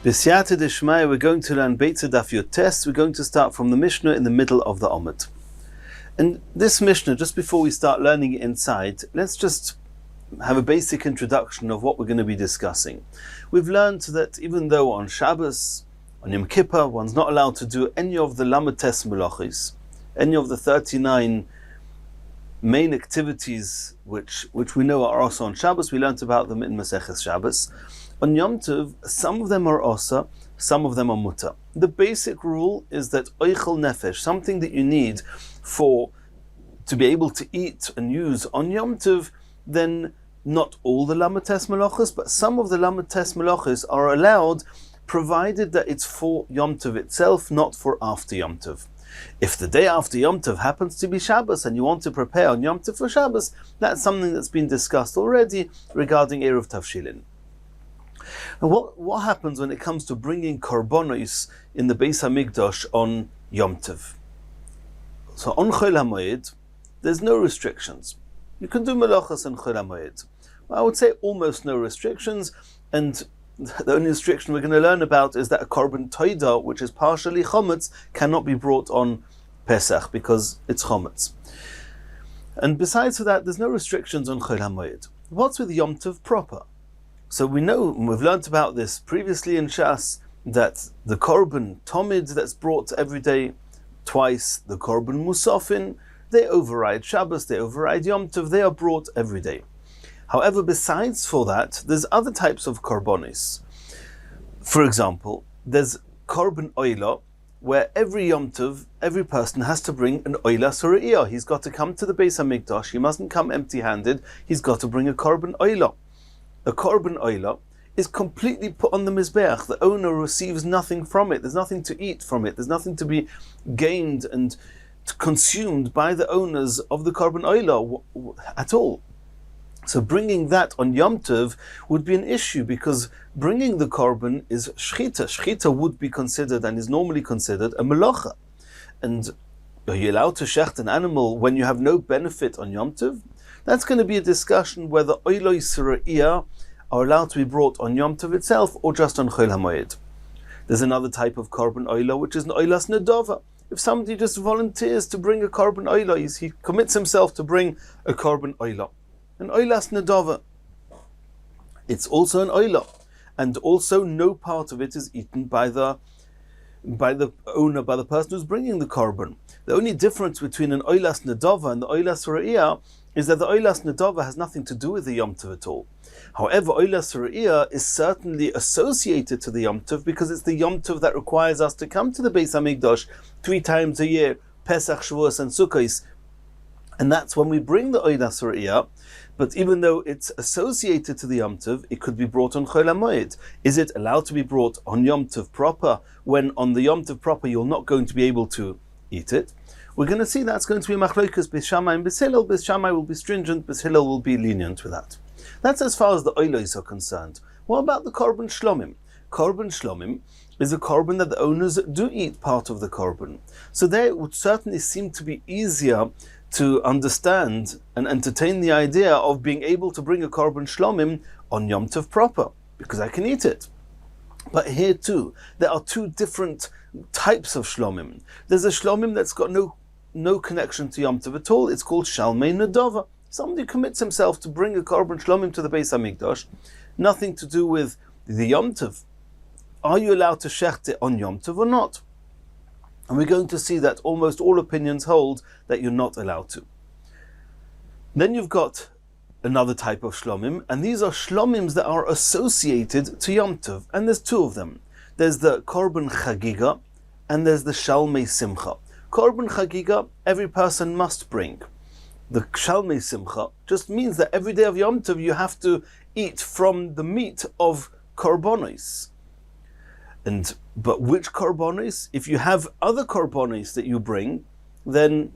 B'siyata d'shmaya, we're going to learn Beitza Daf Yotes. We're going to start from the Mishnah in the middle of the Omid. And this Mishnah, just before we start learning it inside, let's just have a basic introduction of what we're going to be discussing. We've learned that even though on Shabbos, on Yom Kippur, one's not allowed to do any of the Lamates Melachis, any of the 39 main activities which we know are also on Shabbos. We learned about them in Masechet Shabbos. On Yom Tov, some of them are osa, some of them are muta. The basic rule is that oichel nefesh, something that you need to be able to eat and use on Yom Tov, then not all the lamates melachos, but some of the lamates melachos are allowed, provided that it's for Yom Tov itself, not for after Yom Tov. If the day after Yom Tov happens to be Shabbos and you want to prepare on Yom Tov for Shabbos, that's something that's been discussed already regarding Erev Tavshilin. And what happens when it comes to bringing korbanos in the Beis HaMikdash on Yom Tov? So on Chol HaMoed, there's no restrictions. You can do melachos on Chol HaMoed. I would say almost no restrictions, and the only restriction we're going to learn about is that a korban toida, which is partially chometz, cannot be brought on Pesach because it's chometz. And besides that, there's no restrictions on Chol HaMoed. What's with Yom Tov proper? So we know, and we've learnt about this previously in Shas, that the korban tomid that's brought every day, twice, the korban musafin, they override Shabbos, they override Yom Tov, they are brought every day. However, besides for that, there's other types of korbanos. For example, there's korban oila, where every Yom Tov, every person has to bring an oila sura'iyah. He's got to come to the Beis HaMikdash, he mustn't come empty-handed, he's got to bring a korban oila. A korban oila is completely put on the mizbeach. The owner receives nothing from it. There's nothing to eat from it. There's nothing to be gained and consumed by the owners of the korban oila at all. So bringing that on Yom Tov would be an issue, because bringing the korban is shlita. Shlita would be considered, and is normally considered, a melacha. And are you allowed to shecht an animal when you have no benefit on Yom Tov? That's going to be a discussion whether oiloi sura'iyah are allowed to be brought on Yom Tov itself or just on Chol HaMoed. There's another type of korban oila, which is an oilas nedova. If somebody just volunteers to bring a korban oila, he commits himself to bring a korban oila. An oilas nedova. It's also an oila. And also no part of it is eaten by the owner, by the person who's bringing the korban. The only difference between an oilas nedova and the oilas sura'iyah is that the oilas nedova has nothing to do with the Yom Tov at all. However, oilas sura'iyah is certainly associated to the Yom Tov, because it's the Yom Tov that requires us to come to the Beis HaMikdash 3 times a year, Pesach, Shavuos and Sukkos. And that's when we bring the oilas sura'iyah. But even though it's associated to the Yom Tov, it could be brought on Chol HaMoed. Is it allowed to be brought on Yom Tov proper, when on the Yom Tov proper you're not going to be able to eat it? We're going to see that's going to be machlokes Beis Shammai and Beis Hillel. Beis Shammai will be stringent, Beis Hillel will be lenient with that. That's as far as the oilos are concerned. What about the korban shlomim? Korban shlomim is a korban that the owners do eat part of the korban. So there it would certainly seem to be easier to understand and entertain the idea of being able to bring a korban shlomim on Yom Tov proper, because I can eat it. But here too, there are 2 different types of shlomim. There's a shlomim that's got no connection to Yom Tov at all. It's called shalmei nedova. Somebody commits himself to bring a korban shlomim to the Beis HaMikdash, nothing to do with the Yom Tov. Are you allowed to shecht it on Yom Tov or not? And we're going to see that almost all opinions hold that you're not allowed to. Then you've got another type of shlomim, and these are shlomims that are associated to Yom Tov, and there's 2 of them. There's the korban chagiga, and there's the shalmei simcha. Korban chagiga, every person must bring. The shalmei simcha just means that every day of Yom Tov you have to eat from the meat of korbanos. But which korbanos? If you have other korbanos that you bring, then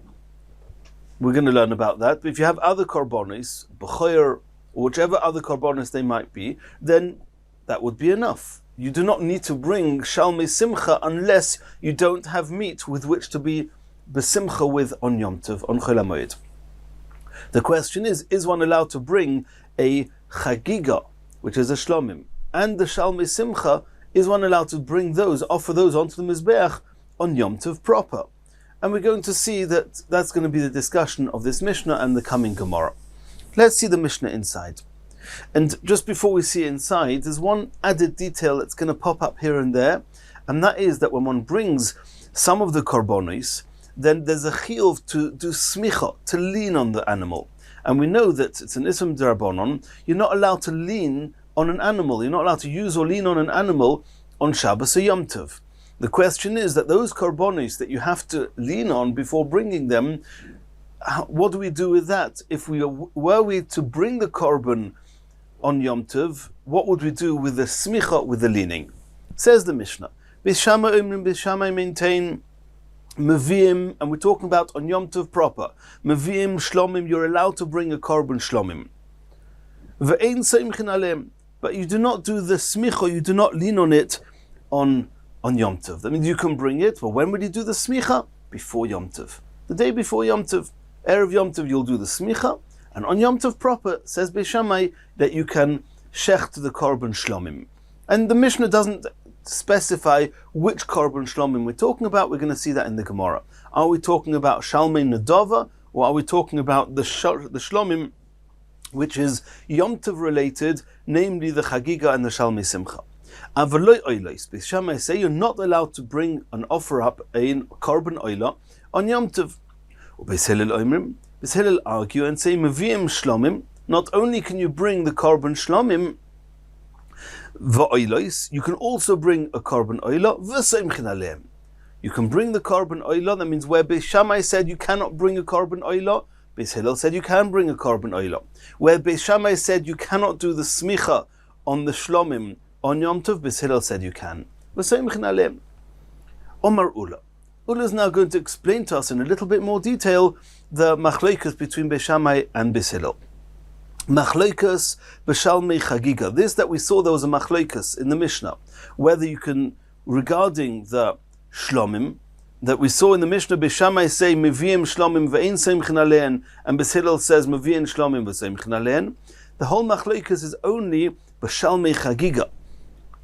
we're going to learn about that. But if you have other korbanos, b'choyer, or whichever other korbanos they might be, then that would be enough. You do not need to bring shalmei simcha unless you don't have meat with which to be besimcha with on Yom Tov, on Chol HaMoed. The question is one allowed to bring a chagiga, which is a shlomim, and the shalmei simcha is one allowed to bring those, offer those onto the Mizbeach on Yom Tov proper? And we're going to see that that's going to be the discussion of this Mishnah and the coming Gemara. Let's see the Mishnah inside. And just before we see inside, there's one added detail that's going to pop up here and there, and that is that when one brings some of the korbanos, then there's a chiyuv to do smicha, to lean on the animal. And we know that it's an ism d'Rabbanon, you're not allowed to lean on an animal, you're not allowed to use or lean on an animal on Shabbos or Yom Tov. The question is that those korbanos that you have to lean on before bringing them, what do we do with that? If were we to bring the korban on Yom Tov, what would we do with the smicha, with the leaning? Says the Mishnah, Beis Shammai maintain Meviim, and we're talking about on Yom Tov proper. Meviim shlomim, you're allowed to bring a korban shlomim. Ve'ein seimchin aleim, but you do not do the smicha, you do not lean on it on Yom Tov. That means you can bring it, but when would you do the smicha? Before Yom Tov. The day before Yom Tov. Erev Yom Tov, you'll do the smicha, and on Yom Tov proper, says Beis Shammai, that you can shecht the korban shlomim. And the Mishnah doesn't specify which korban shlomim we're talking about. We're going to see that in the Gemara. Are we talking about shalmei nedava, or are we talking about the shlomim, which is Yom Tov related, namely the chagiga and the shalmei simcha? Avaloi oilos, Beis Shammai say you're not allowed to bring and offer up a korban oila on Yom Tov. Beis Hillel argue and say meviim shlomim. Not only can you bring the korban shlomim, va'oilos, you can also bring a korban oila v'seimchin aleim. You can bring the korban oila. That means where Beis Shammai said you cannot bring a korban oila, Beis Hillel said you can bring a korban oila. Where Beis Shammai said you cannot do the smicha on the shlomim on Yom Tov, Beis Hillel said you can. V'seimchin aleim. Omar Ula. Ula is now going to explain to us in a little bit more detail the machlokas between Beis Shammai and Beis Hillel. Machlokas b'shalmei chagiga. This that we saw, there was a machlokas in the Mishnah, whether you can, regarding the shlomim, that we saw in the Mishnah, Beis Shammai say meviim shlomim ve'ein seimchin alein, and Beis Hillel says meviim shlomim ve'seimchin alein. The whole machlokas is only b'shalmei chagiga.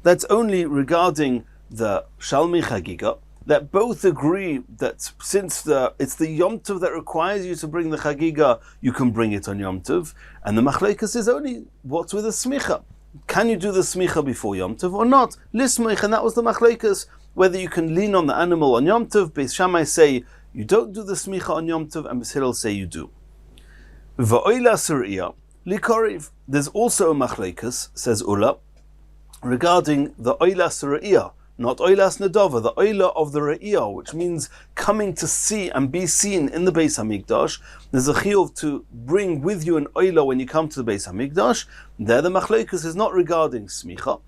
That's only regarding the shalmei chagiga, that both agree that since it's the Yom Tov that requires you to bring the chagiga, you can bring it on Yom Tov. And the machlekas is only what's with the smicha. Can you do the smicha before Yom Tov or not? Lismich, and that was the machlekas, whether you can lean on the animal on Yom Tov. Beis Shammai say you don't do the smicha on Yom Tov, and Beis Hillel say you do. Va'oila suriyah likoriv. There's also a machlekas, says Ula, regarding the oila suriyah. Not oilas nedava, the oila of the re'iyah, which means coming to see and be seen in the Beis HaMikdash. There's a chiyuv to bring with you an oila when you come to the Beis HaMikdash. There the machlokus is not regarding smicha,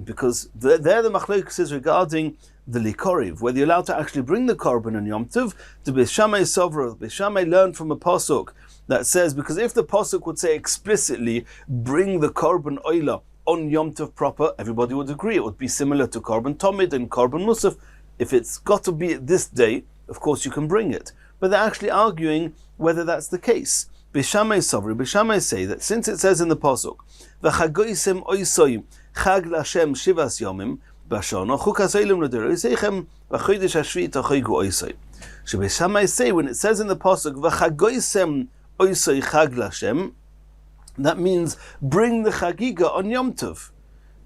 because there the machlokus is regarding the likoriv, whether you're allowed to actually bring the korban on Yom Tov. To Beis Shammai Sovra, Beis Shammai learned from a pasuk that says, because if the pasuk would say explicitly, bring the korban oila on Yom Tov proper, everybody would agree. It would be similar to Korban Tomid and Korban Musaf. If it's got to be at this day, of course you can bring it. But they're actually arguing whether that's the case. Beis Shammai Sovri, Beis Shammai say that since it says in the pasuk, "V'chagoisem oisoi chag l'Hashem shivas yomim b'shana chukas olim l'deroseichem v'chodesh hashvi tachoigu oisoi." So Beis Shammai say when it says in the pasuk, "V'chagoisem oisoi chag l'Hashem," that means bring the chagiga on Yom Tov.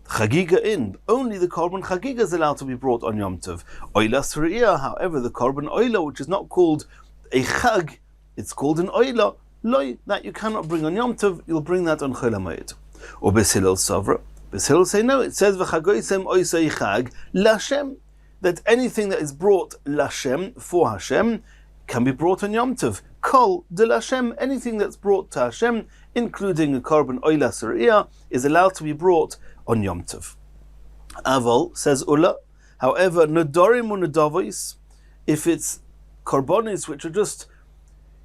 Chagiga in. Only the korban chagiga is allowed to be brought on Yom Tov. Oila suriyah, however, the korban oila, which is not called a chag, it's called an oila, loy, that you cannot bring on Yom Tov, you'll bring that on Chol HaMoed. Or Beis Hillel Sovra. Beis Hillel say no, it says v'chagoisem oisei chag l'Hashem, that anything that is brought l'Hashem, for Hashem, can be brought on Yom Tov. Kol de l'Hashem, anything that's brought to Hashem, including a korban oila suriyah, is allowed to be brought on Yom Tov. Aval, says Ula, however, nedorim or nedavos, if it's korbanis which are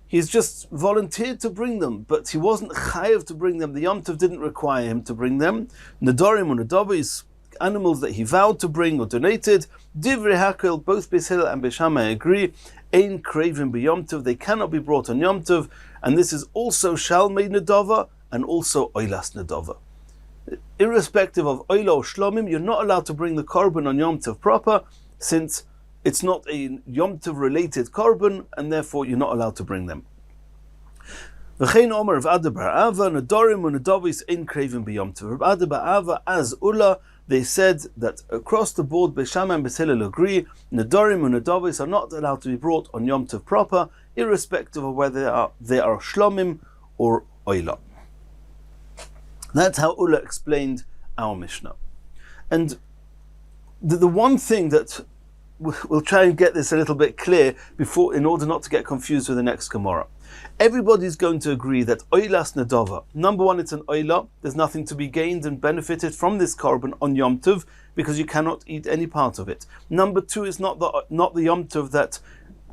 he's just volunteered to bring them, but he wasn't chayav to bring them, the Yom Tov didn't require him to bring them, nedorim or nedavos, animals that he vowed to bring or donated, divrei hakel, both Beis Hillel and Beis Shammai agree, ein kravim b'Yom Tov, they cannot be brought on Yom Tov, and this is also shalmei nedava and also oilas nedava. irrespective of oila or shlomim, you're not allowed to bring the korban on Yom Tov proper, since it's not a Yom Tov related korban, and therefore you're not allowed to bring them. V'chein omer of Ada bar Ava, Nedorim u'Nedovis ein krevim b'Yom Tov. Rav Ada bar Ava, as Ula, they said that across the board, Beis Shammai and Beis Hillel agree, Nedorim and Nedovis are not allowed to be brought on Yom Tov proper, irrespective of whether they are shlomim or oila. That's how Ula explained our Mishnah. And the one thing that we'll try and get this a little bit clear before, in order not to get confused with the next Gemara. Everybody's going to agree that oilas nedova, number one, it's an oila. There's nothing to be gained and benefited from this korban on Yom Tov because you cannot eat any part of it. Number two, it's not the Yom Tov that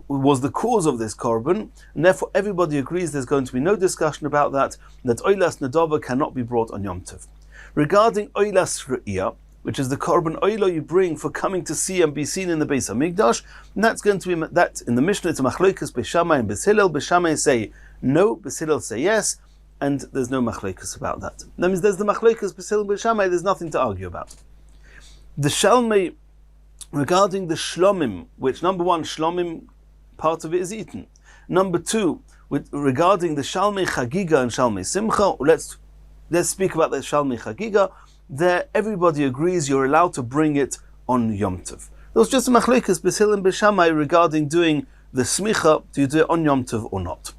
was the cause of this korban, and therefore everybody agrees there's going to be no discussion about that oilas nedova cannot be brought on Yom Tov. Regarding oilas re'iyah, which is the korban oilo you bring for coming to see and be seen in the Beis HaMikdash, and that's going to be that in the Mishnah. It's a machlokas Beis Shammai and Beis Hillel. Beis Shammai say no, Beis Hillel say yes, and there's no machlokas about that. That means there's the machlokas Beis Hillel, Beis Shammai. There's nothing to argue about. The Shalmei, regarding the shlomim, which number one, shlomim, part of it is eaten. Number two, regarding the Shalmei Chagiga and Shalmei Simcha, let's speak about the Shalmei Chagiga. There, everybody agrees you're allowed to bring it on Yom Tov. There was just a machlokas Beis Hillel and Beis Shammai regarding doing the smicha, do you do it on Yom Tov or not?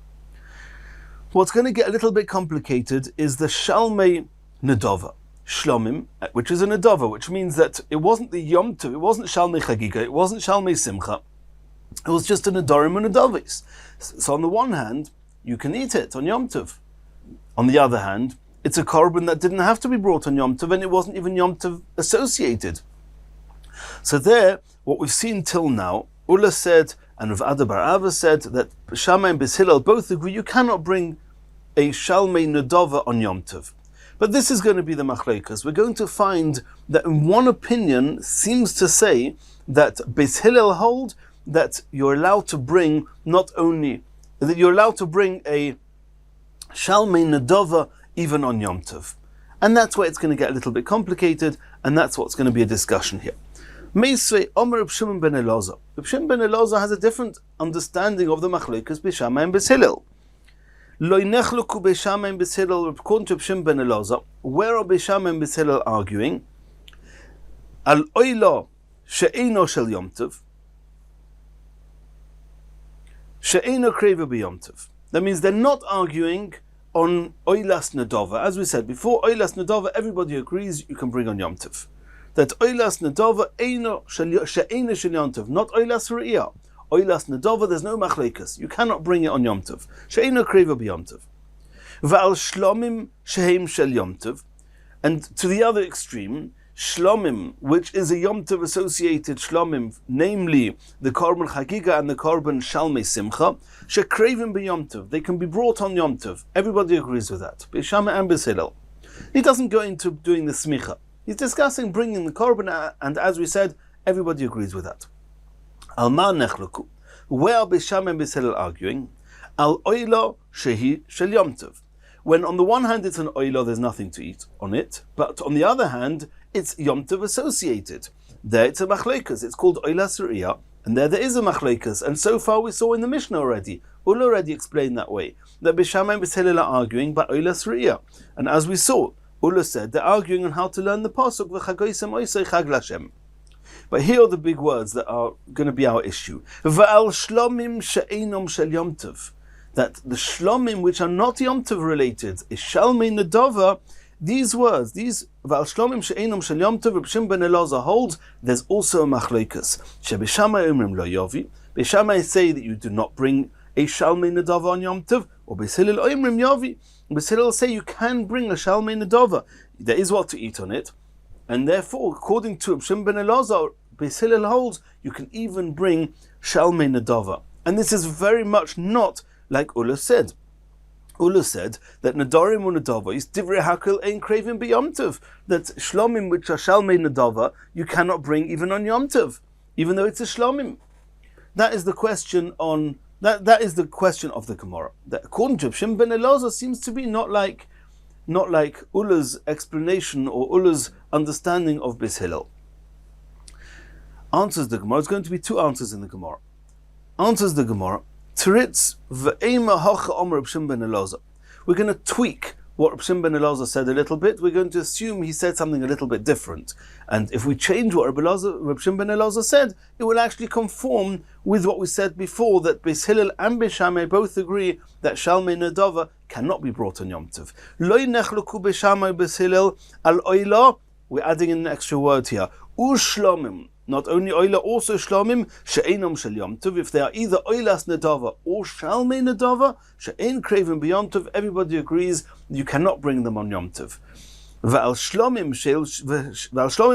What's going to get a little bit complicated is the Shalmei Nedova, Shlomim, which is a Nedova, which means that it wasn't the Yom Tov, it wasn't Shalmei Chagiga, it wasn't Shalmei Simcha, it was just a Nedorim and Nedovis. So on the one hand, you can eat it on Yom Tov. On the other hand, it's a korban that didn't have to be brought on Yom Tov, and it wasn't even Yom Tov associated. So there, what we've seen till now, Ula said, and Rav Ada bar Ava said, that Shammai and Beis Hillel both agree you cannot bring a Shalmei Nedova on Yom Tov. But this is going to be the machlokas. We're going to find that in one opinion seems to say that Beis Hillel hold that you're allowed to bring that you're allowed to bring a Shalmei Nedova even on Yom Tov. And that's where it's going to get a little bit complicated, and that's what's going to be a discussion here. Meisvei Omer Reb Shimon ben Elazar. Reb Shimon ben Elazar has a different understanding of the machlokas Beis Shammai and Beis Hillel. Lo nechluku Beis Shammai and Beis Hillel, according to Reb Shimon ben Elazar, where are Beis Shammai and Beis Hillel arguing? Al oila she'eino shel Yom Tov, she'eino kreva b'Yom Tov. That means they're not arguing on oilas nedova. As we said before, oilas nedova, everybody agrees you can bring on Yom Tov. That oilas nedova she'eino shel Yom Tov, not oilas re'iyah. Oilas nedova, there's no machlekas. You cannot bring it on Yom Tov. She'eino kreva b'Yom Tov. Va'al shlomim shehem shel Yom Tov. And to the other extreme, shlomim, which is a Yom Tov associated shlomim, namely the korban chagiga and the korban shalmei simcha, shekrevim b'Yom Tov. They can be brought on Yom Tov. Everybody agrees with that. Beis Shammai and Beis Hillel. He doesn't go into doing the smicha. He's discussing bringing the korban, and as we said, everybody agrees with that. Al ma nechluku. Where are Beis Shammai and Beis Hillel arguing? Al oilo shehi shel Yom Tov. When on the one hand it's an oilo, there's nothing to eat on it, but on the other hand, it's Yom Tov associated. There it's a machlekas. It's called oilas re'iyah, and there is a machlekas. And so far we saw in the Mishnah already. Ula already explained that way. That Beis Shammai and Beis Hillel are arguing by oilas re'iyah. And as we saw, Ula said they're arguing on how to learn the pasuk v'chagoisem oisei chag l'Hashem. But here are the big words that are going to be our issue. Va'al shlomim she'einom shel Yom Tov. That the shlomim which are not Yom Tov related is shalmei nedova. These words, these Va'al shlomim she'einom shel Yom Tov, Reb Shimon ben Elazar holds there's also a machlokas. She'Beis Shammai omrim lo yovi. Beis Shammai say that you do not bring a shalmei nedova on Yom Tov, or Beis Hillel omrim yovi. Beis Hillel say you can bring a shalmei nedova. There is what to eat on it, and therefore, according to Reb Shimon ben Elazar, Beis Hillel holds you can even bring shalmei nedova. And this is very much not like Ula said. Ula said that Nedarim or Nedava is divrei hakel ein krevim b'Yom Tov. That shlomim which are shalmei nedava you cannot bring even on Yom Tov, even though it's a shlomim. That is the question on that is the question of the Gemara. That according to Shimon ben Elazar seems to be not like not like Ulla's explanation or Ulla's understanding of Bis Hillel. Answers the Gemara. It's going to be two answers in the Gemara. Answers the Gemara. Teritz ve'ema hacha omer Reb Shimon ben Elazar. We're going to tweak what Reb Shimon ben Elazar said a little bit. We're going to assume he said something a little bit different. And if we change what Reb Shimon ben Elazar said, it will actually conform with what we said before, that Beis Hillel and Beis Shammai both agree that Shalmei Nedava cannot be brought on Yom Tov. Lo nechloku Beis Shammai Beis Hillel al oila. We're adding in an extra word here. Ushlomim. Not only oila, also shlomim she'enam shel Yom Tov. If they are either oilas nedava or shalmei nedava, she'en kreivim b'Yom Tov, everybody agrees you cannot bring them on Yom Tov. V'al shlomim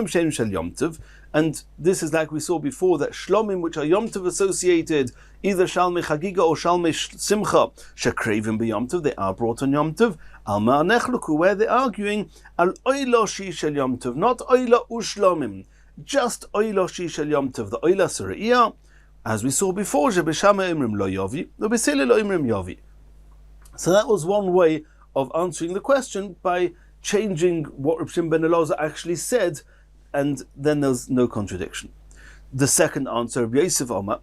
she'en shel Yom Tov, and this is like we saw before, that shlomim which are Yom Tov associated, either shalmei chagiga or shalmei simcha, she'kreivim b'Yom Tov, they are brought on Yom Tov. Al ma'anechluku, where they're arguing al oila shi shel Yom Tov, not oila ushlomim. Just oila shi shel Yom Tov, the oila sariyah, as we saw before, Beis Shammai imrim lo yovi, the Beis Hillel lo imrim yovi. So that was one way of answering the question, by changing what Reb Shimon ben Elazar actually said, and then there's no contradiction. The second answer, Rav Yosef Omer.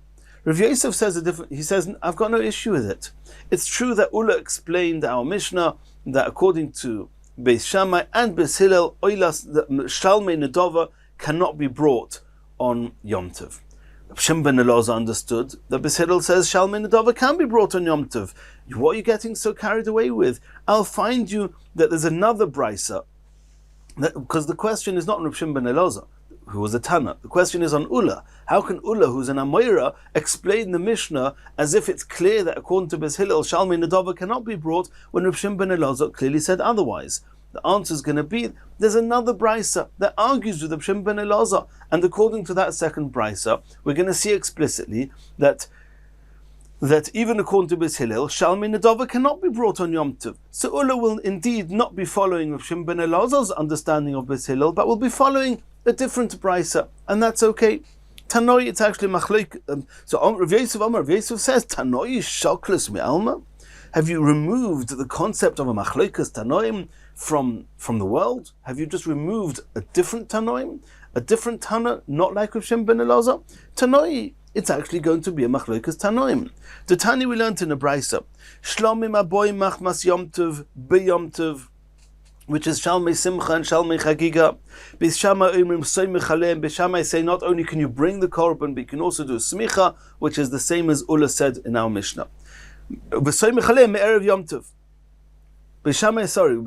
Rav Yosef says he says, I've got no issue with it. It's true that Ulla explained our Mishnah that according to Beis Shammai and Beis Hillel, oilas shalmei nedava cannot be brought on Yom Tov. Reb Shimon ben Elazar understood that Beis Hillel says Shalmei Nedava can be brought on Yom Tov. What are you getting so carried away with? I'll find you that there's another brisa, because the question is not on Reb Shimon ben Elazar, who was a Tana. The question is on Ulla. How can Ulla, who's an Amoira, explain the Mishnah as if it's clear that according to Beis Hillel, Shalmei Nedava cannot be brought, when Reb Shimon ben Elazar clearly said otherwise? The answer is going to be, there's another brisa that argues with Reb Shimon ben Elazar, and according to that second brisa, we're going to see explicitly that even according to Beis Hillel, Shalmei Nedava cannot be brought on Yom Tov. So Ulla will indeed not be following Reb Shimon ben Elazar's understanding of Beis Hillel, but will be following a different brisa, and that's okay. Tanoi, it's actually machloek. So Rav Yosef says, Tanoi shokles mi'alma. Have you removed the concept of a machloekas tanoim from the world? Have you just removed a different tanoim, a different tana, not like Rav Shimon ben Elazar? Tanoi, it's actually going to be a machloekas tanoim. The tani we learned in a brisa, shlomim aboy machmas Yom Tov b'Yom Tov, which is Shalmei Simcha and Shalmei Chagiga. Beis Shammai Oimrim Soymech Aleim. Beis Shammai say not only can you bring the korban, but you can also do smicha, which is the same as Ulla said in our Mishnah. V'Soymech Aleim me'erev Yom Tov. Beis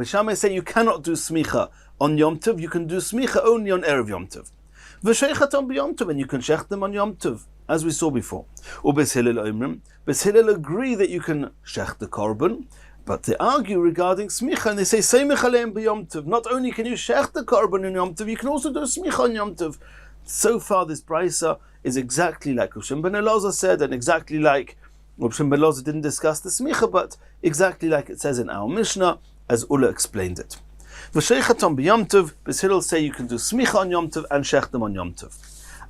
Shammai say you cannot do smicha on Yom Tov. You can do smicha only on erev Yom Tov. V'Sheichatom b'Yom Tov, and you can shech them on Yom Tov, as we saw before. Beis Hillel Oimrim. Beis Hillel agree that you can shech the korban, but they argue regarding smicha, and they say, Seimech aleim b'Yom Tov. Not only can you shech the korban on Yom Tov, you can also do smicha on Yom Tov. So far, this brisa is exactly like Reb Shimon ben Elazar said, and exactly like Reb Shimon ben Elazar didn't discuss the smicha, but exactly like it says in our Mishnah, as Ulla explained it. V'sheichatom b'Yom Tov. Beis Hillel say you can do smicha on Yom Tov and shech them on Yom Tov.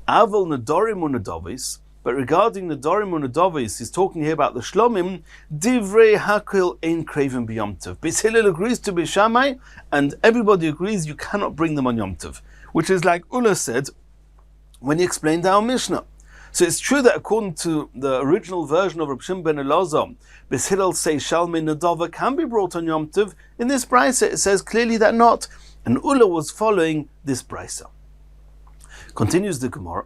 Aval nedorim u'nedovis. But regarding the Dorim and Nedavis, he's talking here about the Shlomim, Divrei Hakil Ein Kreivim b'Yom Tov. Beis Hillel agrees to Beis Shammai, and everybody agrees you cannot bring them on Yom Tov, which is like Ulla said when he explained our Mishnah. So it's true that according to the original version of Reb Shimon ben Elazar, Beis Hillel says Shalmei Nedava can be brought on Yom Tov. In this brisa, it says clearly that not, and Ulla was following this brisa. Continues the Gemara,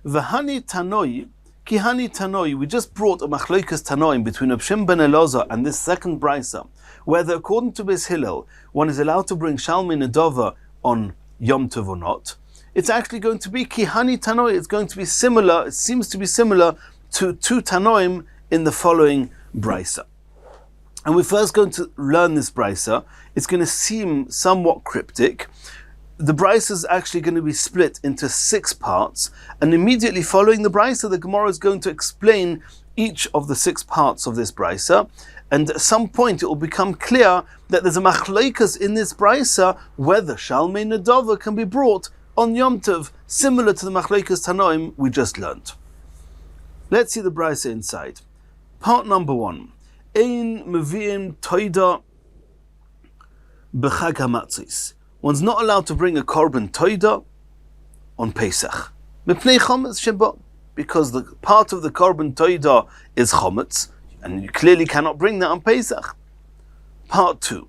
V'hani Tanoi. Kihani Tanoi, we just brought a machloekas tanoim between Reb Shimon ben Elazar and this second brisa, whether according to Beis Hillel, one is allowed to bring Shalmei Nedava on Yom Tov or not. It's actually going to be Kihani Tanoi, it's going to be similar, it seems to be similar to two tanoim in the following brisa. And we're first going to learn this brisa. It's going to seem somewhat cryptic. The brisa is actually going to be split into 6 parts, and immediately following the brisa, the Gemara is going to explain each of the 6 parts of this brisa, and at some point it will become clear that there's a machloekas in this brisa whether Shalmei Nedava can be brought on Yom Tov, similar to the machloekas Tanoim we just learnt. Let's see the brisa inside. Part number 1. Ein mevi'im toida b'chag hamatzis. One's not allowed to bring a korban toida on Pesach. Mipnei chometz sheba, because the part of the korban toida is chometz, and you clearly cannot bring that on Pesach. Part 2.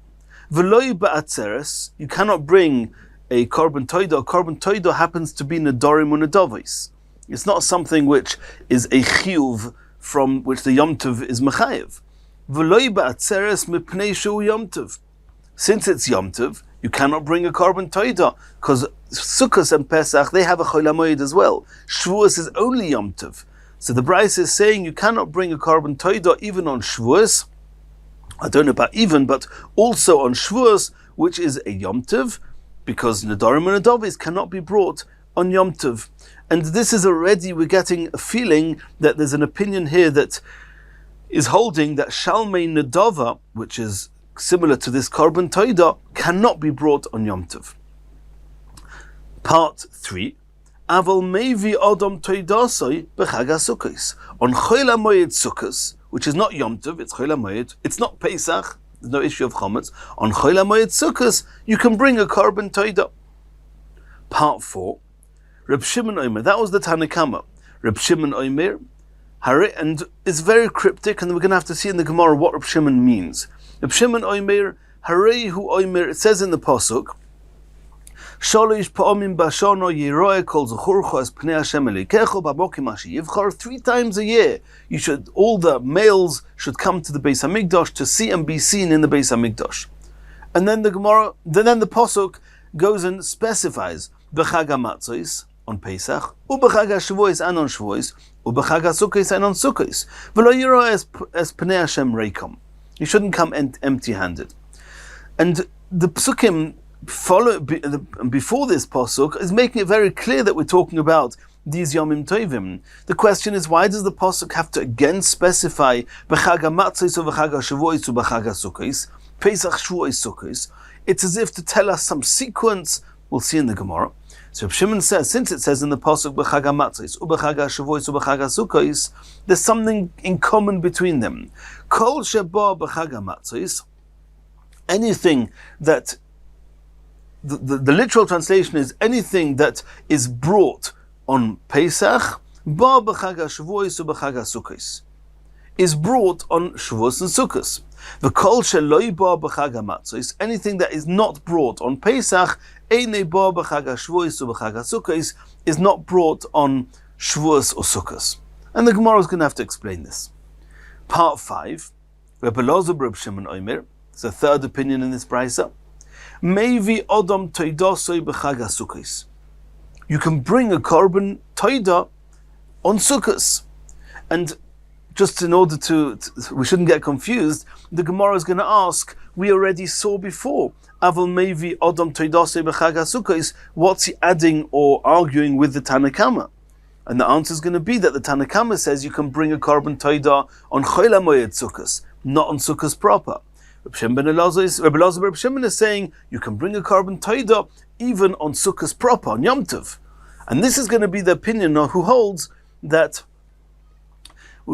V'loi ba'atzeres, you cannot bring a korban toida. A korban toida happens to be nedarim u'nedavis. It's not something which is a chiyuv from which the Yom Tov is mechayev. V'loi ba'atzeres mipnei shu Yom Tov. Since it's Yom Tov, you cannot bring a korban toida, because Sukkot and Pesach, they have a Chol HaMoed as well. Shavuos is only Yom Tov. So the Bryce is saying you cannot bring a korban toida even on Shavuos. I don't know about even, but also on Shavuos, which is a Yom Tov, because Nedarim and Nedavis cannot be brought on Yom Tov. And this is already, we're getting a feeling that there's an opinion here that is holding that Shalmei Nedava, which is similar to this korban toida, cannot be brought on Yom Tov. Part 3. Aval mevi odom toidasoi b'chag HaSukkos. On Chol HaMoed Sukkos, which is not Yom Tov, it's Chol HaMoed, it's not Pesach, there's no issue of chometz. On Chol HaMoed Sukkos, you can bring a korban toida. Part 4. Reb Shimon Omer, that was the Tanna Kama. Reb Shimon Omer, and it's very cryptic, and we're going to have to see in the Gemara what Reb Shimon means. Reb Shimon Omer, Harei hu Omer, it says in the Pasuk, Shalish pa'omim bashono yiroe kol zuchurcho es pnei Hashem elikecho babokim ashi yivchar. 3 times a year, all the males should come to the Beis Hamikdash to see and be seen in the Beis Hamikdash. And then the Gemara, then the Pasuk goes and specifies b'chag hamatzos on Pesach, u'b'chag haShavuos and on Shavuos, u'b'chag haSukkos and on Sukkos. V'lo yiroe es pnei Hashem reikam. You shouldn't come empty-handed. And the Psukim before this pasuk is making it very clear that we're talking about these Yomim Tovim. The question is, why does the pasuk have to again specify b'chag hamatzos or b'chag haShavuos or b'chag haSukkos, Pesach, Shavuos, Sukkos? It's as if to tell us some sequence. We'll see in the Gemara. So Shimon says, since it says in the pasuk b'chag hamatzos or b'chag haShavuos or b'chag haSukkos, there's something in common between them. Kol sheba b'chag hamatzos, anything that the literal translation is anything that is brought on Pesach, ba b'chag haShavuos or b'chag haSukkos, is brought on Shavuos and Sukkos. The kol sheloi ba b'chag hamatzos, anything that is not brought on Pesach, einei ba b'chag haShavuos or b'chag haSukkos, is not brought on Shavuos or Sukkos. And the Gemara is going to have to explain this. Part 5. Rabbi Elazar Reb Shimon Omer, it's a third opinion in this brisa. Mevi odom toidasoi b'chag haSukkos. You can bring a korban toida on Sukkos. And just in order to we shouldn't get confused, the Gemara is going to ask, we already saw before, Aval mevi odom toidasoi b'chag haSukkos, what's he adding or arguing with the Tanna Kama? And the answer is going to be that the Tanna Kama says you can bring a korban toida on Chol HaMoed Sukkos, not on Sukkos proper. Rabbi Elazar Reb Shimon is saying you can bring a korban toida even on Sukkos proper, on Yom Tov. And this is going to be the opinion of who holds that,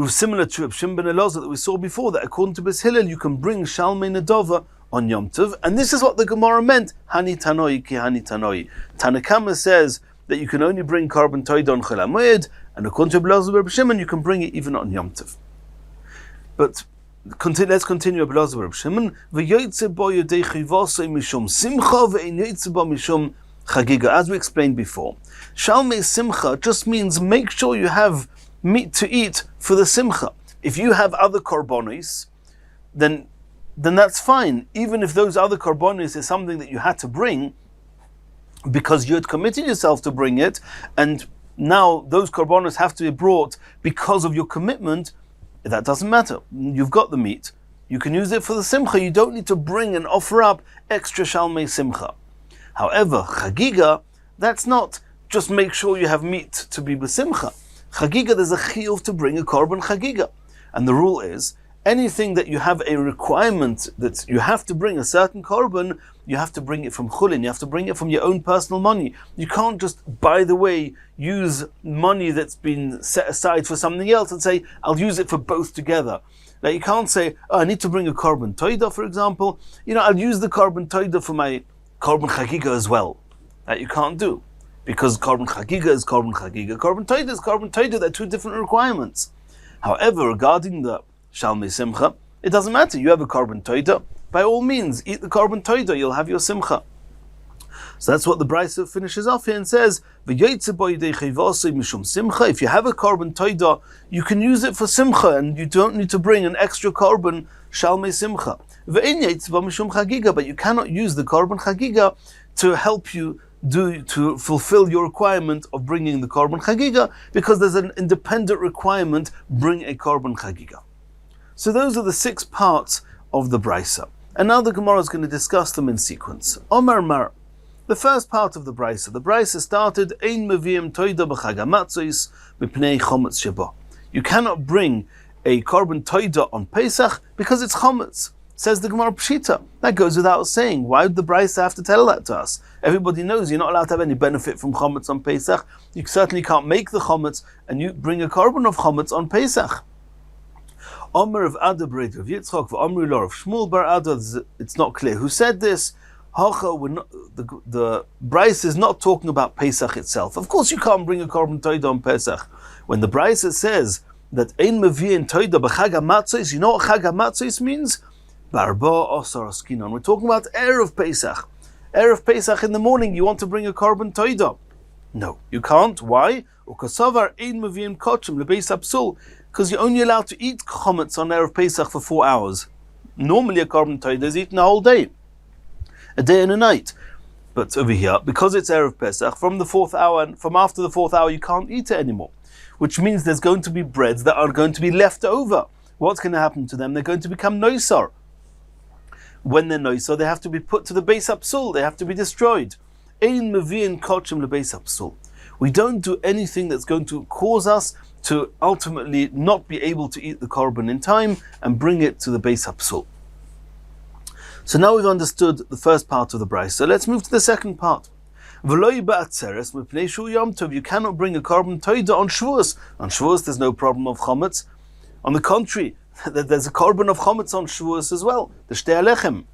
similar to Reb Shimon ben Elazar that we saw before, that according to Beis Hillel you can bring Shalmei Nedava on Yom Tov. And this is what the Gemara meant, Hani Tanoi ki Hani Tanoi. Tanna Kama says that you can only bring korban toida on Chol HaMoed, and according to Elazar Reb Shimon you can bring it even on Yom Tov. But let's continue. Elazar Reb Shimon, v'yoytze bo yodei chivasoi mishum simcha ve'ein yoytze bo mishum chagiga. As we explained before, Shalmei Simcha just means make sure you have meat to eat for the Simcha. If you have other korbanos, then that's fine. Even if those other korbanos is something that you had to bring because you had committed yourself to bring it, and now those korbanos have to be brought because of your commitment, that doesn't matter. You've got the meat. You can use it for the Simcha. You don't need to bring and offer up extra Shalmei Simcha. However, Chagiga, that's not just make sure you have meat to be b'simcha. Chagiga, there's a chiyuv to bring a korban chagiga. And the rule is, anything that you have a requirement that you have to bring a certain korban, you have to bring it from chulin, you have to bring it from your own personal money. You can't just, by the way, use money that's been set aside for something else and say, I'll use it for both together. Like you can't say, oh, I need to bring a korban toida, for example. I'll use the korban toida for my korban chagiga as well. That you can't do. Because korban chagiga is korban chagiga, korban toida is korban toida. They're two different requirements. However, regarding the shalmei simcha, it doesn't matter. You have a korban toida. By all means, eat the korban toida. You'll have your simcha. So that's what the Brisa finishes off here and says, if you have a korban toida, you can use it for simcha, and you don't need to bring an extra korban shalmei simcha. But you cannot use the korban chagiga to help you to fulfill your requirement of bringing the korban chagiga, because there's an independent requirement, bring a korban chagiga. So those are the 6 parts of the Brisa. And now the Gemara is going to discuss them in sequence. Omar Mar. The first part of the Brisa started, Ein meviim toida b'chag hamatzos mipnei chometz sheba. You cannot bring a korban toida on Pesach because it's chometz. Says the Gemara Pshita. That goes without saying. Why would the Brisa have to tell that to us? Everybody knows you're not allowed to have any benefit from chometz on Pesach. You certainly can't make the chometz, and you bring a korban of chometz on Pesach. Omer of Ada Bred of Yitzchok, Omer Lor of Shmuel Bar Ada. It's not clear who said this. The Brisa is not talking about Pesach itself. Of course, you can't bring a korban toida on Pesach. When the Brisa says that ein meviin toida b'chag hamatzos, you know what chag hamatzos means? Barba osar askinon. We're talking about erev Pesach. Erev Pesach in the morning, you want to bring a korban toida? No, you can't. Why? Ukasavar ein meviin kochem lebeis hapsul. Because you're only allowed to eat chometz on erev Pesach for 4 hours. Normally, a korban toida is eaten a whole day. A day and a night. But over here, because it's Erev Pesach, from the 4th hour and from after the 4th hour, you can't eat it anymore. Which means there's going to be breads that are going to be left over. What's going to happen to them? They're going to become noisar. When they're noisar, they have to be put to the beis hapsul. They have to be destroyed. Ein meviin kochem lebeis hapsul. We don't do anything that's going to cause us to ultimately not be able to eat the korban in time and bring it to the beis hapsul. So now we've understood the first part of the Brisa. So let's move to the second part. You cannot bring a korban toida on Shavuos. On Shavuos there's no problem of chometz. On the contrary, there's a korban of chometz on Shavuos as well. The shtei alechem.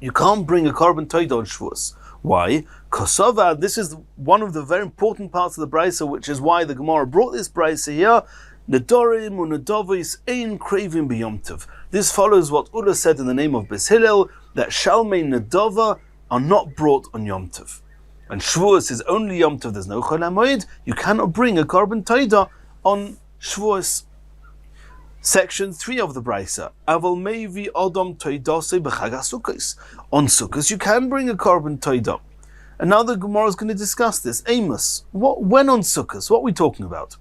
You can't bring a korban toida on Shavuos. Why? Kosova, this is one of the very important parts of the Brisa, which is why the Gemara brought this Brisa here. Nedorim unedovis ein kravim b'yomtiv. This follows what Ula said in the name of Beis Hillel, that shalmei nedova are not brought on Yom Tov. And Shavuos is only Yom Tov, there's no Chol HaMoed. You cannot bring a korban toida on Shavuos. Section 3 of the Brisa. Aval meivi odom toidase b'chag HaSukkos. On Sukkos you can bring a korban toida. And now the Gemara is going to discuss this. Amos, when on Sukkos? What are we talking about?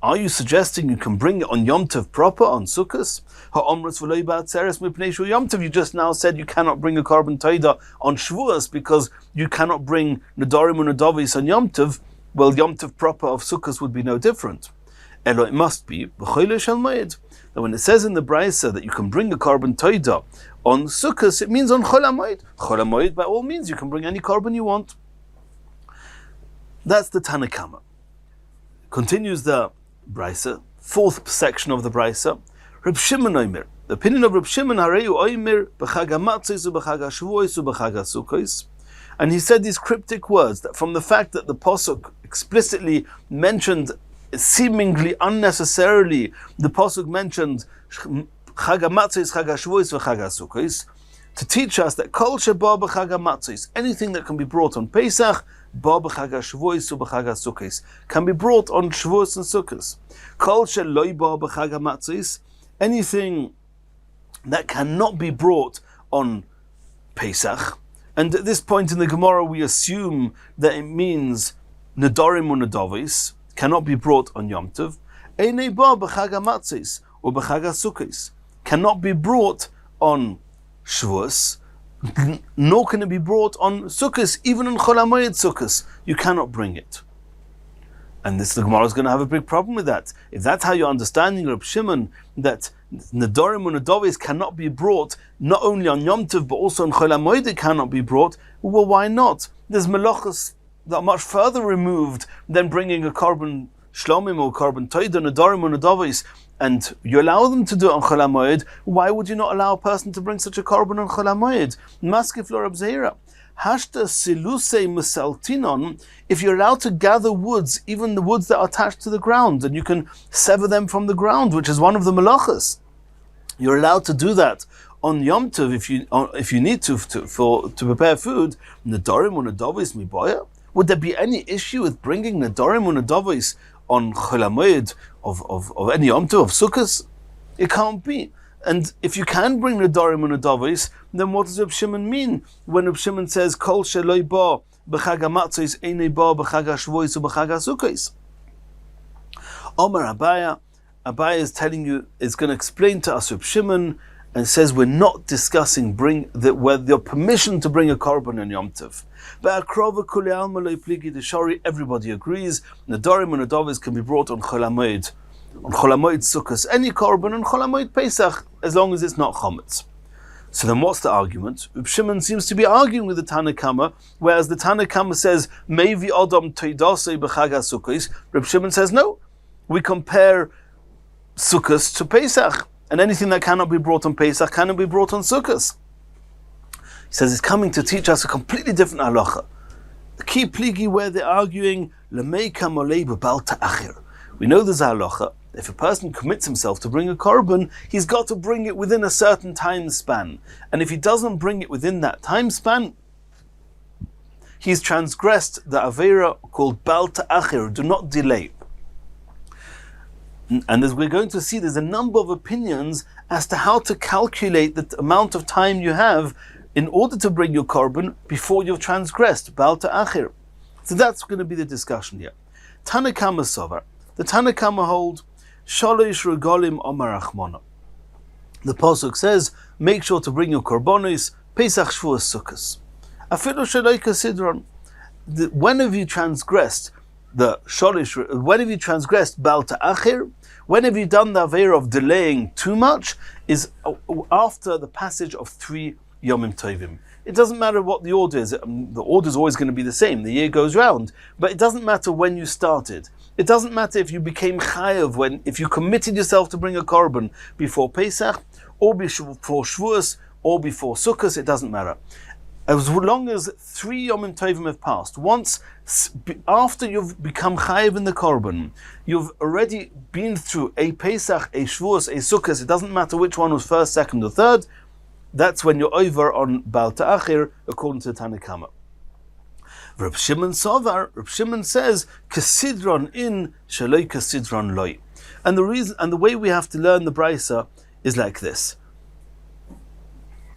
Are you suggesting you can bring it on Yom Tov proper, on Sukkos? You just now said you cannot bring a korban toida on Shavuos because you cannot bring Nedarim and Nedavis on Yom Tov. Well, Yom Tov proper of Sukkos would be no different. It must be that when it says in the Brisa that you can bring a korban toida on Sukkos, it means on Chol HaMoed. Chol HaMoed, by all means, you can bring any korban you want. That's the Tanakama. Continues the Brisa, 4th section of the Brisa. Reb Shimon Omer. The opinion of Reb Shimon, Hareu Omer, b'chag hamatzos u'b'chag hashavuos u'b'chag hasukos. And he said these cryptic words, that from the fact that the Pasuk explicitly mentioned, seemingly unnecessarily, the Pasuk mentioned chag hamatzos, chag hashavuos v'chag hasukos, to teach us that kol sheba b'chag hamatzos, anything that can be brought on Pesach, can be brought on Shavuos and Sukkos. Kol sheloi ba b'chag hamatzos, anything that cannot be brought on Pesach. And at this point in the Gemara, we assume that it means nedarim or nedavis, cannot be brought on Yom Tov. Einei ba b'chag hamatzos or b'chag Sukkos, cannot be brought on Shavuos, nor can it be brought on Sukkos, even on Chol HaMoed Sukkos. You cannot bring it. And the Gemara is going to have a big problem with that. If that's how you're understanding Reb Shimon, that Nedarim and Nedavis cannot be brought, not only on Yom Tov, but also on Chol HaMoed it cannot be brought, well, why not? There's melachos that are much further removed than bringing a korban shlomim or korban toida nedarim or nedavos, and you allow them to do it on Chol HaMoed, why would you not allow a person to bring such a korban on Chol HaMoed? Maskif lo Rab Zeira. Hashta siluse musaltinon, if you're allowed to gather woods, even the woods that are attached to the ground, and you can sever them from the ground, which is one of the melachas. You're allowed to do that on Yom Tov if you need to prepare food. Nedarim or nedavos miboya. Would there be any issue with bringing nedarim or nedavos on Chol HaMoed of any Yom Tov of Sukkos? It can't be. And if you can bring nedarim or nedavos, then what does Reb Shimon mean when Reb Shimon says Kol sheloi ba b'chag hamatzos einei ba b'chag hashvuos u'b'chag hasukkos? Omar Abaye is going to explain to us Reb Shimon, and says we're not discussing whether your permission to bring a korban on Yom Tov. Everybody agrees nedarim and nedavos can be brought on Chol HaMoed, Sukkos, any korban on Chol HaMoed Pesach, as long as it's not chametz. So then what's the argument? Reb Shimon seems to be arguing with the Tana Kama, whereas the Tana Kama says Mevi Adam Teidasei b'chag HaSukkos. Reb Shimon says no, we compare Sukkos to Pesach, and anything that cannot be brought on Pesach cannot be brought on Sukkos. He says it's coming to teach us a completely different halacha. The key pligi where they're arguing Lemeika molei b'bal ta'achir. We know there's a halacha. If a person commits himself to bring a korban, he's got to bring it within a certain time span. And if he doesn't bring it within that time span, he's transgressed the avera called bal ta'achir, do not delay. And as we're going to see, there's a number of opinions as to how to calculate the amount of time you have in order to bring your korban before you've transgressed, bal ta'achir. So that's going to be the discussion here. Tana Kama Sovar. The Tana Kama hold, Shalosh regalim omar achmona. The pasuk says, make sure to bring your korbanos, Pesach Shavuos Sukkos. Afilu sheloi kasidron. When have you transgressed the sholish? When have you transgressed bal ta'achir? When have you done the avera of delaying too much? Is after the passage of 3 Yomim Tovim. It doesn't matter what the order is. The order is always going to be the same. The year goes round, but it doesn't matter when you started. It doesn't matter if you became chayav if you committed yourself to bring a korban before Pesach, or before Shavuos, or before Sukkos. It doesn't matter. As long as 3 Yomim Tovim have passed, once after you've become chayiv in the korban, you've already been through a Pesach, a Shavuos, a Sukkos. It doesn't matter which one was first, second, or third. That's when you're over on bal ta'achir, according to the Tana Kama. Reb Shimon Sovar, Reb Shimon says kasidron in shaloi kasidron loy, and the reason and the way we have to learn the brisa is like this.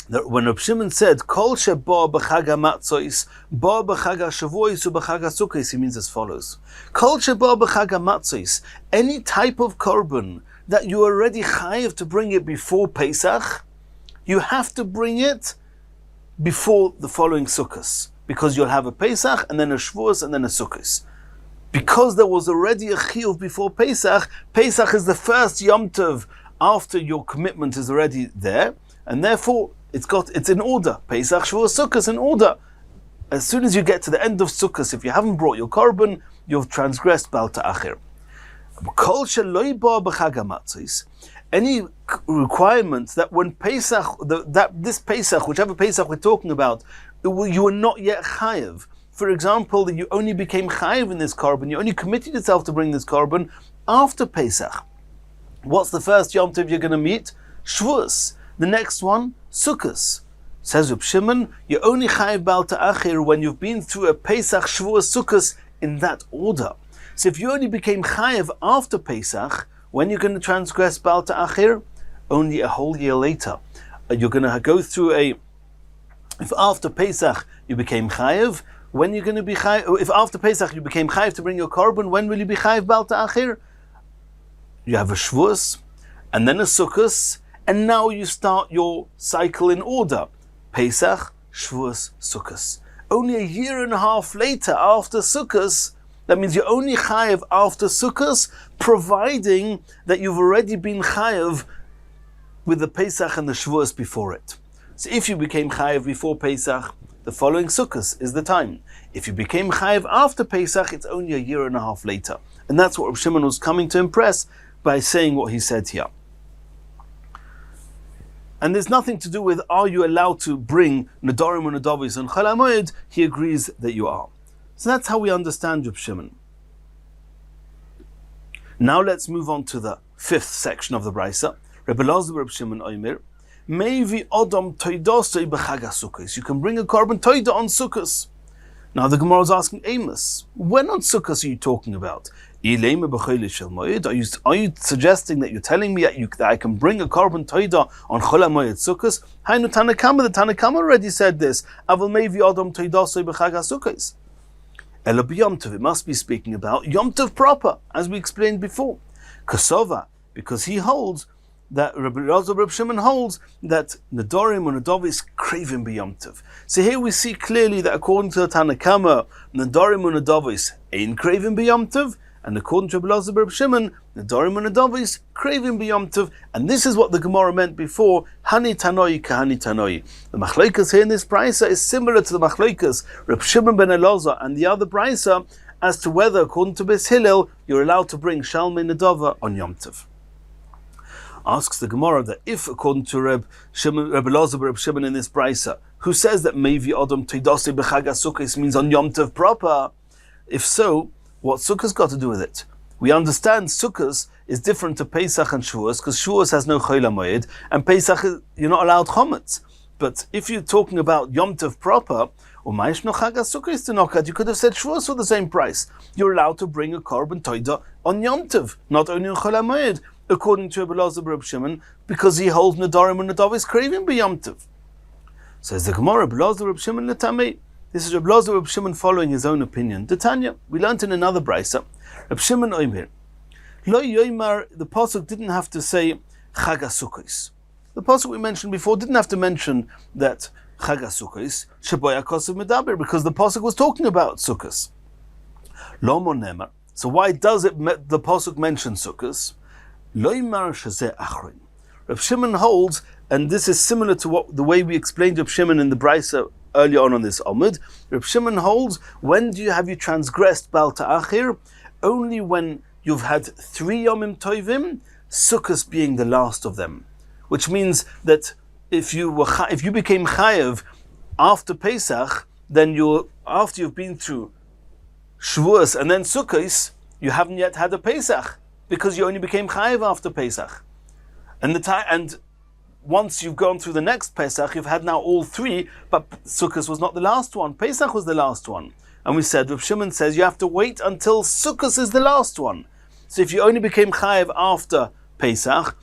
When Reb Shimon said kol sheba b'chag hamatzos ba b'chag hashavuos u'b'chag hasukkos, he means as follows: kol sheba b'chag hamatzos, any type of korban that you are already chayiv to bring it before Pesach, you have to bring it before the following Sukkos, because you'll have a Pesach and then a Shavuos and then a Sukkos. Because there was already a chiyuv before Pesach, Pesach is the first Yom Tov after your commitment is already there, and therefore it's in order. Pesach, Shavuos, Sukkos in order. As soon as you get to the end of Sukkos, if you haven't brought your korban, you've transgressed bal ta'achir. Kol sheloi ba b'chag hamatzos. Any requirement that when Pesach, this Pesach, whichever Pesach we're talking about, you are not yet chayiv. For example, that you only became chayiv in this korban, you only committed yourself to bring this korban after Pesach. What's the first Yom Tov you're going to meet? Shavuos. The next one, Sukkos. Says Reb Shimon, you're only chayiv bal ta'achir when you've been through a Pesach, Shavuos, Sukkos in that order. So if you only became chayiv after Pesach, when you're going to transgress bal ta'achir? Only a whole year later. You're going to go through if after Pesach you became chayiv, when you're going to be chayiv? If after Pesach you became chayiv to bring your korban, when will you be chayiv bal ta'achir? You have a Shavuos, and then a Sukkos, and now you start your cycle in order. Pesach, Shavuos, Sukkos. Only a year and a half later, after Sukkos, that means you're only chayiv after Sukkos, providing that you've already been chayiv with the Pesach and the Shavuos before it. So if you became chayiv before Pesach, the following Sukkot is the time. If you became chayiv after Pesach, it's only a year and a half later. And that's what Reb Shimon was coming to impress by saying what he said here. And there's nothing to do with, are you allowed to bring Nedarim and Nedavis and Chol HaMoed? He agrees that you are. So that's how we understand Reb Shimon. Now let's move on to the fifth section of the Brisa. Rebbe Elazar Reb Shimon Omer, Meivi Odom Toidosei b'Chag HaSukkos. You can bring a korban toida on Sukkos. Now the Gemara is asking Amos, when on Sukkos are you talking about? Are you suggesting that you're telling me that I can bring a korban toida on Chol HaMoed Sukkos? Hainu Tanakama, the Tanakama already said this. Aval Meivi Odom Toidosei b'Chag HaSukkos. Ela b'Yom Tov, it must be speaking about Yom Tov proper, as we explained before. Kasova, because he holds that Rabbi Reb Shimon holds that Nedarim or Nedavis craving b'Yom Tov. So here we see clearly that according to the Tanakama, Nedarim or Nedavis ain't craving b'Yom Tov, and according to Reb Shimon, Nedarim or Nedavis craving b'Yom Tov. And this is what the Gemara meant before, Hani Tanoi Kahani Tanoi. The Machlokas here in this Brisa is similar to the Machlokas Reb Shimon ben Elazar and the other Brisa as to whether, according to Beis Hillel, you're allowed to bring Shalmei Nedava on Yom Tov. Asks the Gemara that if, according to Reb Elazar Reb Shimon in this Brisa, who says that Meivi Odom Toidosei b'Chag HaSukkos means on Yom Tov proper, if so, what Sukkos got to do with it? We understand Sukkos is different to Pesach and Shavuos because Shavuos has no Chol HaMoed and Pesach you're not allowed chometz. But if you're talking about Yom Tov proper, you could have said Shavuos for the same price. You're allowed to bring a korban toida on Yom Tov, not only on Chol HaMoed, according to Rebbe Elazar Reb Shimon, because he holds Nedarim and Nedavis craving b'Yom Tov. Says the Gemara, Rebbe Elazar Reb Shimon letamei. This is Rebbe Elazar Reb Shimon following his own opinion. Tanya, we learned in another brisa, Reb Shimon Omer, Lo Yoimar, the pasuk didn't have to say Chag HaSukkos. The pasuk we mentioned before didn't have to mention that Chag HaSukkos Sheboy HaKosav Medaber, because the pasuk was talking about Sukkos. Lo Monemar. So why does the pasuk mention Sukkos? Lo Yoimar Shezeh Achron. Reb Shimon holds, and this is similar to the way we explained Reb Shimon in the brisa earlier on this Omid. Reb Shimon holds, when have you transgressed Bal Ta'achir? Only when you've had 3 Yomim Tovim, Sukkos being the last of them. Which means that if you became Chayev after Pesach, then after you've been through Shavuos and then Sukkos, you haven't yet had a Pesach, because you only became Chayev after Pesach. And once you've gone through the next Pesach, you've had now all 3, but Sukkos was not the last one. Pesach was the last one. And we said, Reb Shimon says, you have to wait until Sukkos is the last one. So if you only became Chayev after Pesach,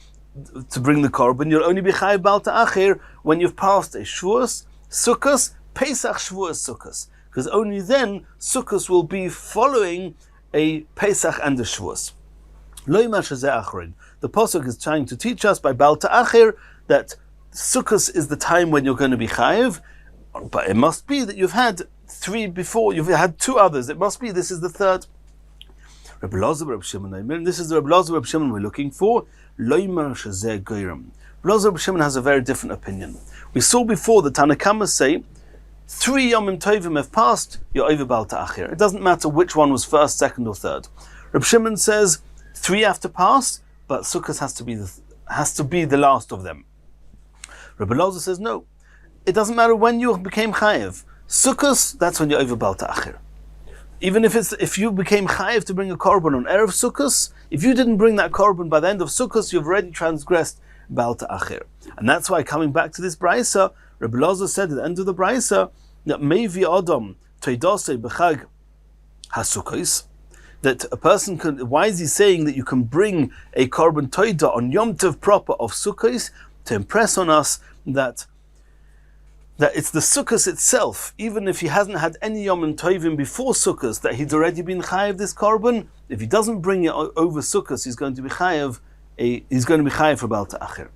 to bring the korban, you'll only be Chayev Bal Ta'achir when you've passed a Shavuos, Sukkos, Pesach, Shavuos, Sukkos. Because only then Sukkos will be following a Pesach and a Shavuos. Lo Yimar Shezeh Achron. The pasuk is trying to teach us by Bal Ta'achir that Sukkos is the time when you're going to be Chayev, but it must be that you've had 3 before, you've had 2 others. It must be this is the 3rd. Rebbe Elazar Reb Shimon, this is the Rebbe Elazar Reb Shimon we're looking for. Lo Yimar Shezeh Goyim. Rebbe Elazar Reb Shimon has a very different opinion. We saw before the Tanakama say 3 Yomim Tovim have passed, you're over Bal Ta'achir. It doesn't matter which one was first, second, or third. Reb Shimon says 3 have to pass, but Sukkot has to be the last of them. Rebbe Elazar says no. It doesn't matter when you became Chayev. Sukkot, that's when you're over Bal Ta'achir. Even if you became Chayev to bring a korban on Erev Sukkot, if you didn't bring that korban by the end of Sukkot, you've already transgressed Bal Ta'achir. And that's why, coming back to this brisa, Rebbe Elazar said at the end of the brisa that Meivi Adam Toidosei b'Chag HaSukkos, that a person can. Why is he saying that you can bring a korban toida on Yom Tov proper of Sukkos to impress on us that it's the Sukkos itself, even if he hasn't had any Yom Tovim before Sukkos, that he's already been chayev this korban. If he doesn't bring it over Sukkos, he's going to be chayev for Bal Ta'achir.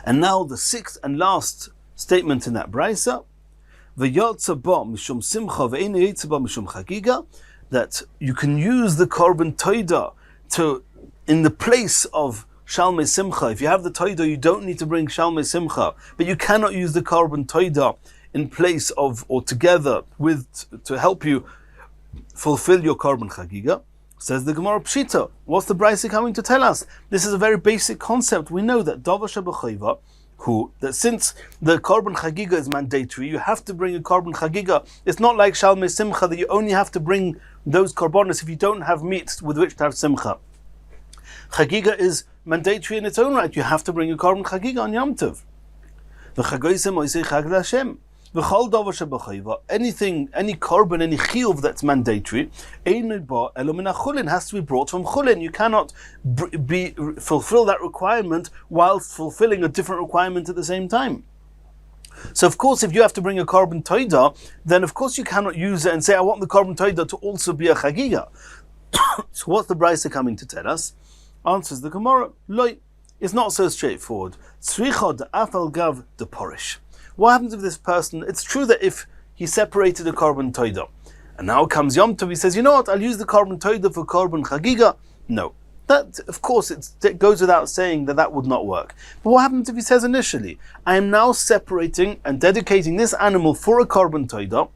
And now the 6th and last statement in that brisa, v'yotza ba mishum simcha ve'einu yotza ba mishum chagiga, that you can use the korban toida in the place of Shalmei Simcha. If you have the toida, you don't need to bring Shalmei Simcha, but you cannot use the korban toida in place of or together with to help you fulfill your korban chagiga. Says the Gemara Pshita. What's the Brisa coming to tell us? This is a very basic concept. We know that Davar Shebechayva, that since the korban chagiga is mandatory, you have to bring a korban chagiga. It's not like Shalmei Simcha that you only have to bring those korbanos if you don't have meat with which to have simcha. Chagiga is mandatory in its own right. You have to bring a korban chagiga on Yom Tov. Anything, any korban, any chiyuv that's mandatory, has to be brought from chulin. You cannot fulfill that requirement whilst fulfilling a different requirement at the same time. So of course, if you have to bring a korban toida, then of course you cannot use it and say, I want the korban toida to also be a chagiga. So what's the Brisa coming to tell us? Answers the Gemara, Loi. It's not so straightforward. Tzrichod afal gav de porish. What happens if this person, it's true that if he separated a korban toida, and now comes Yom Tov, he says, you know what, I'll use the korban toida for korban chagiga. No. That, of course, it goes without saying that would not work. But what happens if he says initially, I am now separating and dedicating this animal for a korban toida,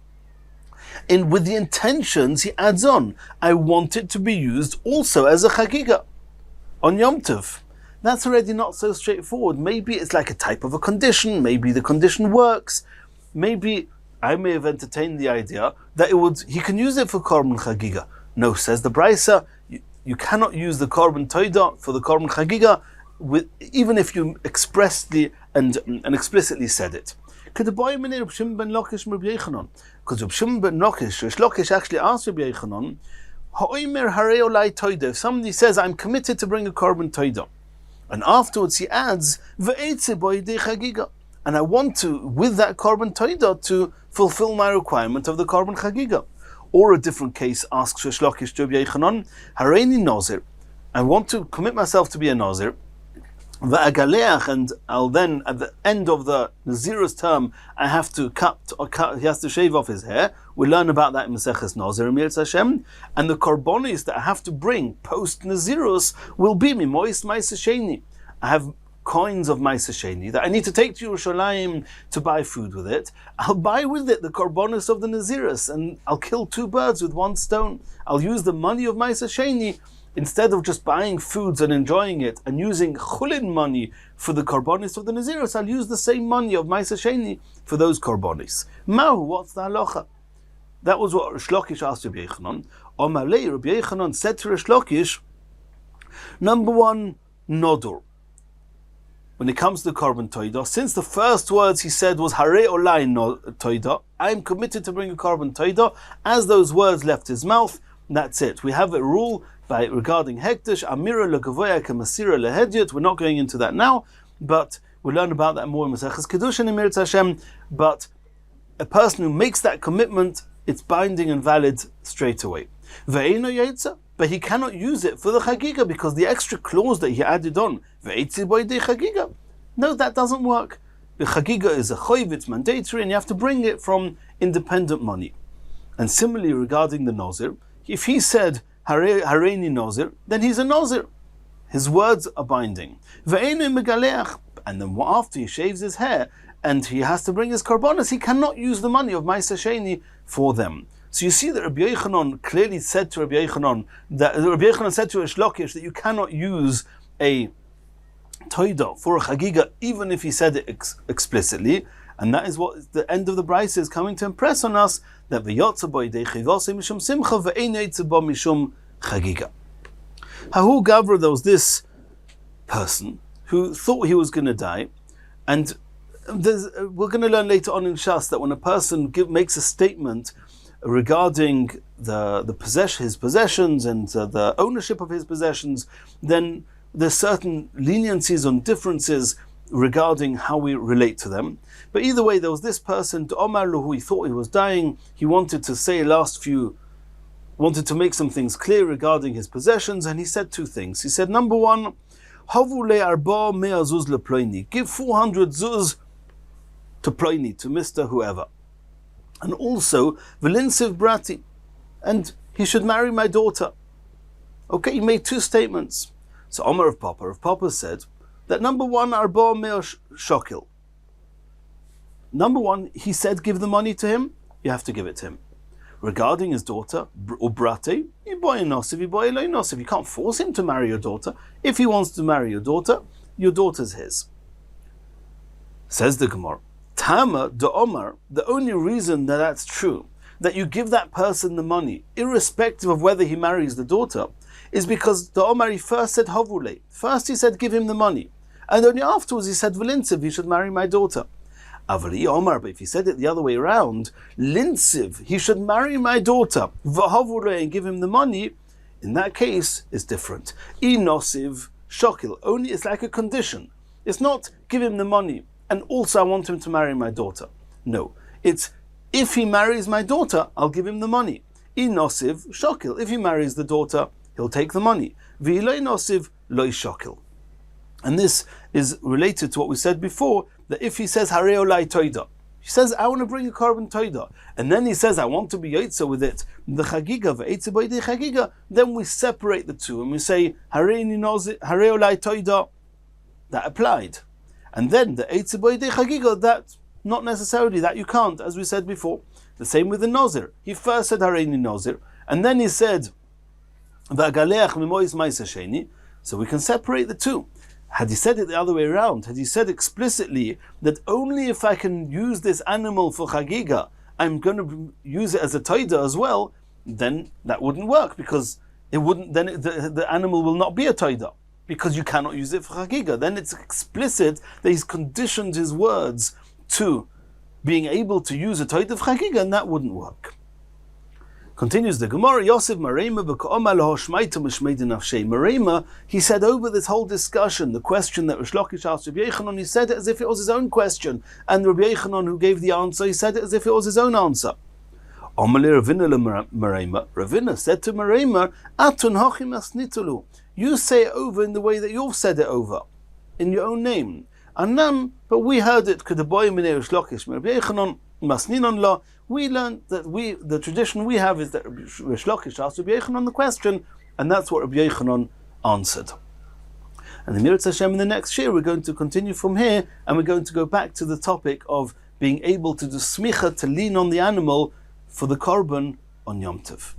and with the intentions he adds on, I want it to be used also as a chagiga on Yom Tov. That's already not so straightforward. Maybe it's like a type of a condition, maybe the condition works, maybe I may have entertained the idea that he can use it for korban chagiga. No, says the Brisa, you cannot use the korban toida for the korban chagiga, even if you expressly and explicitly said it. Because Rabbi Shimon ben Lakish actually asked Rabbi Yochanan, if somebody says, I'm committed to bring a korban toida, and afterwards he adds, and I want to, with that korban toida, to fulfill my requirement of the korban chagiga. Or a different case asks Reish Lakish to Rabbi Yochanan, Hareini Nazir, I want to commit myself to be a Nazir, and I'll then, at the end of the Nazir's term, I have to he has to shave off his hair. We learn about that in Masechet Nazir Hashem. And the korbanos that I have to bring post Nazirus will be Mimois Masechet. I have coins of Masechet that I need to take to Yerushalayim to buy food with it. I'll buy with it the korbanos of the Nazirus, and I'll kill two birds with one stone. I'll use the money of Masechet instead of just buying foods and enjoying it and using chulin money for the korbanos of the Nazirus. I'll use the same money of Masechet for those korbanos. Mahu, what's the halacha? That was what Reish Lakish asked Rabbi Yochanan. Omalei, Rabbi Yochanan said to Reish Lakish, number one, nodur. When it comes to the korban toida, since the first words he said was Hare Olai toida, I am committed to bring a korban toida, as those words left his mouth, that's it. We have a rule regarding hektish, amira legavoya kemasira lehedyot. We're not going into that now, but we'll learn about that more in Masechet Kedushin Emir Hashem. But a person who makes that commitment, it's binding and valid straight away. Ve'eino yaitza, but he cannot use it for the chagiga because the extra clause that he added on, ve'etzi boydei chagiga. No, that doesn't work. The chagiga is a choiv, it's mandatory, and you have to bring it from independent money. And similarly regarding the nazir, if he said Hareini Nazir, then he's a Nazir. His words are binding. Ve'einu megaleach, and then after he shaves his hair and he has to bring his korbanos, he cannot use the money of Masechet for them. So you see that Rabbi Yochanan clearly said to Rabbi Yochanan said to Reish Lakish that you cannot use a toida for a chagiga even if he said it explicitly. And that is what the end of the Brisa is coming to impress on us, that v'yotza bo yidei chivase mishum simcha ve'ein yotza bo mishum chagiga. Hahu Gavra, there was this person who thought he was going to die, and we're going to learn later on in Shas that when a person makes a statement regarding his possessions and the ownership of his possessions, then there's certain leniencies and differences regarding how we relate to them. But either way, there was this person, Omar Luhu, he thought he was dying. He wanted to make some things clear regarding his possessions, and he said two things. He said, number one, Havu le'arba mea zuz leploini. Give 400 zuz to Ploini, to Mr. whoever. And also, Velinsiv brati, and he should marry my daughter. Okay, he made two statements. So Omar of Papa said that number one, arba mea shokil. Number one, he said give the money to him, you have to give it to him. Regarding his daughter, or brate, you buy a nosiv, you buy a loy nosiv. You can't force him to marry your daughter. If he wants to marry your daughter's his. Says the Gemara, Tama de Omar, the only reason that that's true, that you give that person the money, irrespective of whether he marries the daughter, is because the Omar, he first said Havule. First he said give him the money. And only afterwards he said Valinsiv, he should marry my daughter. Avali Omar, but if he said it the other way around, Linsiv, he should marry my daughter, Vahavule, and give him the money, in that case, it's different. Inosiv Shokil, only it's like a condition. It's not give him the money, and also I want him to marry my daughter. No, it's if he marries my daughter, I'll give him the money. Inosiv Shokil, if he marries the daughter, he'll take the money. V'iloi nosiv loy Shokil. And this is related to what we said before, that if he says, Hareo lai toida, he says, I want to bring a carbon toida, and then he says, I want to be yotza with it, the chagiga, v'etze boidei chagiga, then we separate the two, and we say, Hareo lai toida, that applied. And then the etze boidei chagiga, that, not necessarily, that you can't, as we said before. The same with the nozir. He first said, Hareini nozir, and then he said, V'agaleach mimois ma'isa sheni, so we can separate the two. Had he said it the other way around, had he said explicitly that only if I can use this animal for chagiga, I'm going to use it as a toida as well, then that wouldn't work, because it wouldn't. Then the animal will not be a toida, because you cannot use it for chagiga. Then it's explicit that he's conditioned his words to being able to use a toida for chagiga, and that wouldn't work. Continues the Gemara, Yosef Marema b'ka'oma lahoshmaita mishmeid nafshei. Marema, he said over this whole discussion, the question that Rish Lakish asked Rabbi Yochanan, he said it as if it was his own question, and Rabbi Yochanan, who gave the answer, he said it as if it was his own answer. Omali Ravina Marema, Ravina said to Marema, Atun hachim asnitulu. You say it over in the way that you've said it over, in your own name. Anam, but we heard it, Kedaboy Minei Rish Lakish, Rabbi Yochanan, Masninon la. We learned that the tradition we have is that Rish Lakish asked Rabbi Yochanan the question, and that's what Rabbi Yochanan answered. And the Mirat Hashem in the next year, we're going to continue from here, and we're going to go back to the topic of being able to do smicha, to lean on the animal for the korban on Yom Tov.